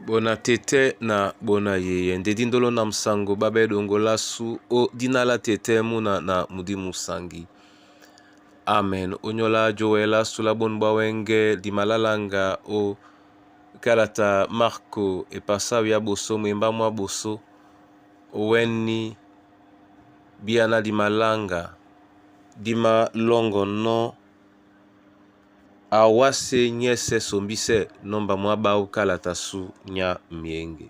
Bona tete na bona yeye ndedi ndolo na msango baba edongo lasu o dinala tete muna na mudi musangi. Amen. Onyola joela sula bonba wenge di malalanga o kalata Marco e pasawi ya boso mwemba mwa boso weni biana di malanga di malongo no awase nyese sombise nomba mwa bau kalata su nya mienge.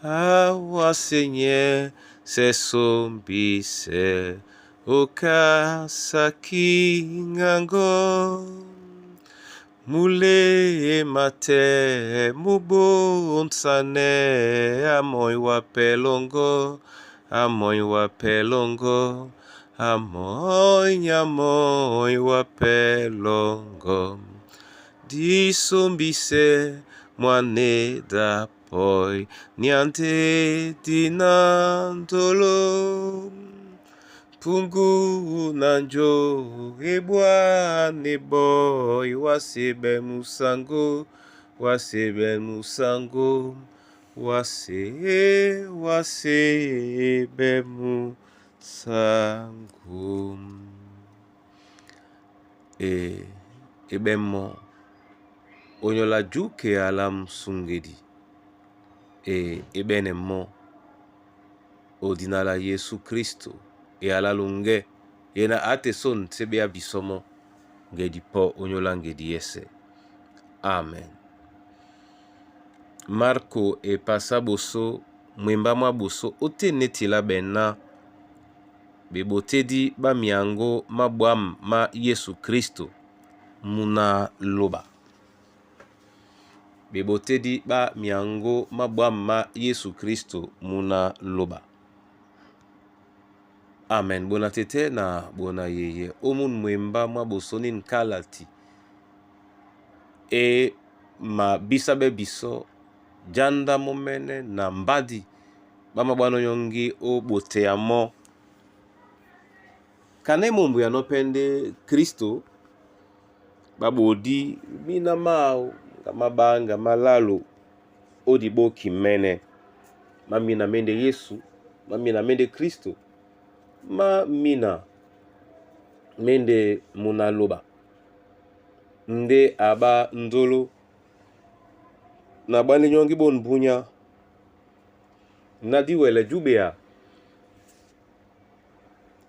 Awase nyese sombise okasaki ngango mule mate mubonsane amoy wa pelongo amoy wa pelongo amoy wa pelongo disombise mwane da poi niante dinandolo pungu nanjo ebwa neboy wasebe musango wasebe musango wasebe musango ebemo onyola juke ala msungedi ebene mo odinala Yesu Kristo e ala lunge yena ate son sebe abisomo ngedi po onyola ngedi yese. Amen. Marco e pasa boso mwemba mwa boso ote netila bena bebotedi ba miango mabwam ma Yesu Kristo muna loba. Bebotedi ba miango mabwam ma Yesu Kristo muna loba. Amen. Bona tete na bona yeye omun mwemba mwa bosoni nkalati e ma bisabe biso janda momene na mbadi bama bwano nyongi o bote ya mo kane mombu ya nopende Kristo babodi mina mao mabanga malalo odibo kimene mamina mende Yesu mamina mende Kristo ma mina mende munaloba nde aba ndolo na bani nyongi bon bunya na diwele jubea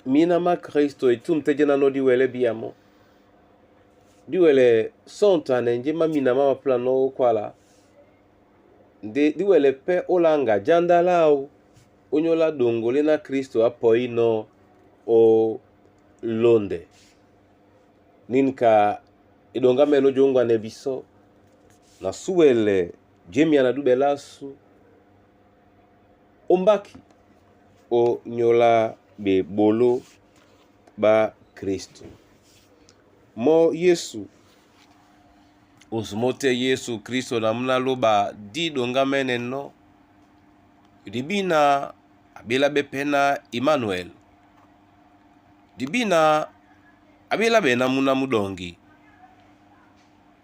mina ma Kristo itum tejena no diwele biamo diwele sonta nenje ma mina ma plano kwala de diwele pe olanga jandalao onyola dongole na Kristo apoi no o londe ninka idonga meno jongwa ne biso na suwele jemia na dubelasu ombaki o nyola be bolo ba Kristo mo Yesu osmote Yesu Kristo na muna loba di donga meneno dibina abela bepena Emmanuel dibina abela bena muna mudongi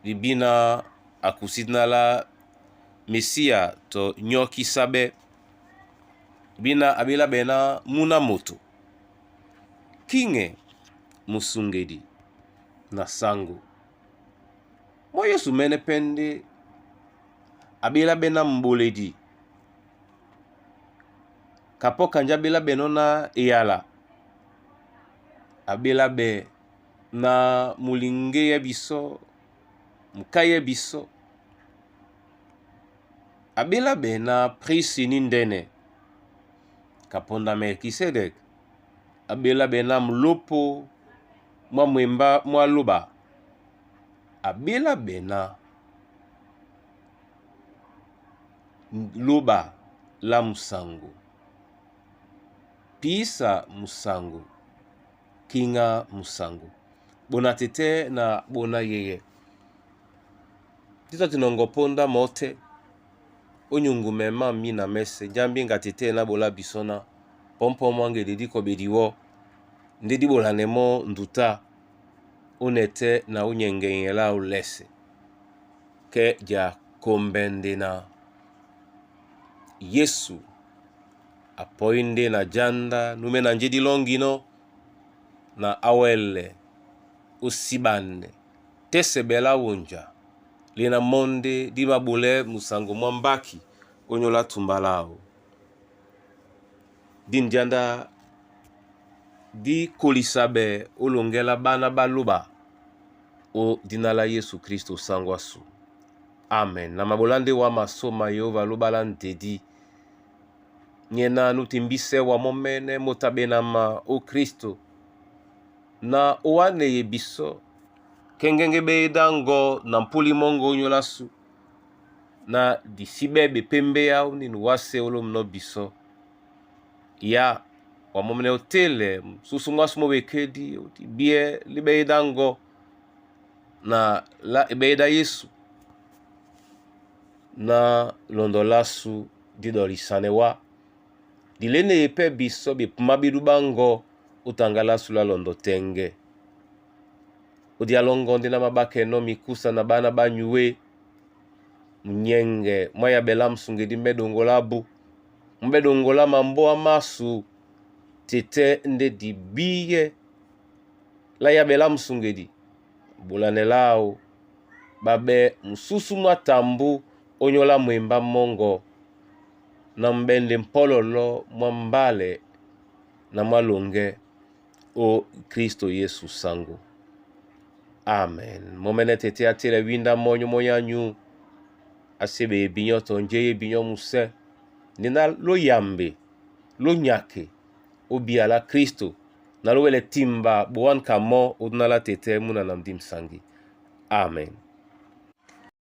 dibina akusidna la Mesia to nyoki sabe bina abela bena muna moto kinge musungedi na sango mo Yesu mene pende abela bena mboledi kapo kanja abela benona eyala abela be na mulinge ya biso mukaye biso abela be na prisi nindene kaponda Melkisedek abela be na mlopo mwa mwemba mwa loba abela be na loba la musango pisa musango kinga musango bona tete na bona yeye tita tinongo ponda mote onyungu mema mina mese jambi nga tete na bola bisona pompo mwange dedi ko bediwo ndedi bola nemo nduta unete na unyengengela ulese ke ja kombende na Yesu apoinde na janda nume na njedi longino na awele usibande tese bela wunja lina monde di mabule musango mwambaki onyola tumbalao din janda di kolisabe olongela bana baluba o dinala Yesu Kristo sangwasu. Amen. Na mabolande wa masoma Yehova lubala ntedi nyena nutimbise wa momene motabenama o Kristo na owane yebiso kengenge beidango na mpuli mongo onyolasu na disibebe pembe yao ninu wase olomno biso ya wa momene otele susu mwasu mowekedi bie libeidango na la ebeida Yesu na londolasu didolisane wa dilene yepe biso bipumabidu bango utangalasu la londo tenge udialongo ndina mabake no mikusa na bana banyuwe mnyenge mwaya bela msungedi mbedongolabu mbedongola mambo amasu tete nde dibiye la ya bela msungedi bulanelao babe msusu mwatambu onyola mwemba mongo na mbende mpololo mwambale na mwalonge o Kristo Yesu sangu. Amen. Momene tete atele winda monyo moyanyu asebe ebinyo tonje ebinyo muse nina lo yambe lo nyake obi ala Kristo na lo wele timba buwan kamo udnala tete muna namdim sangi. Amen.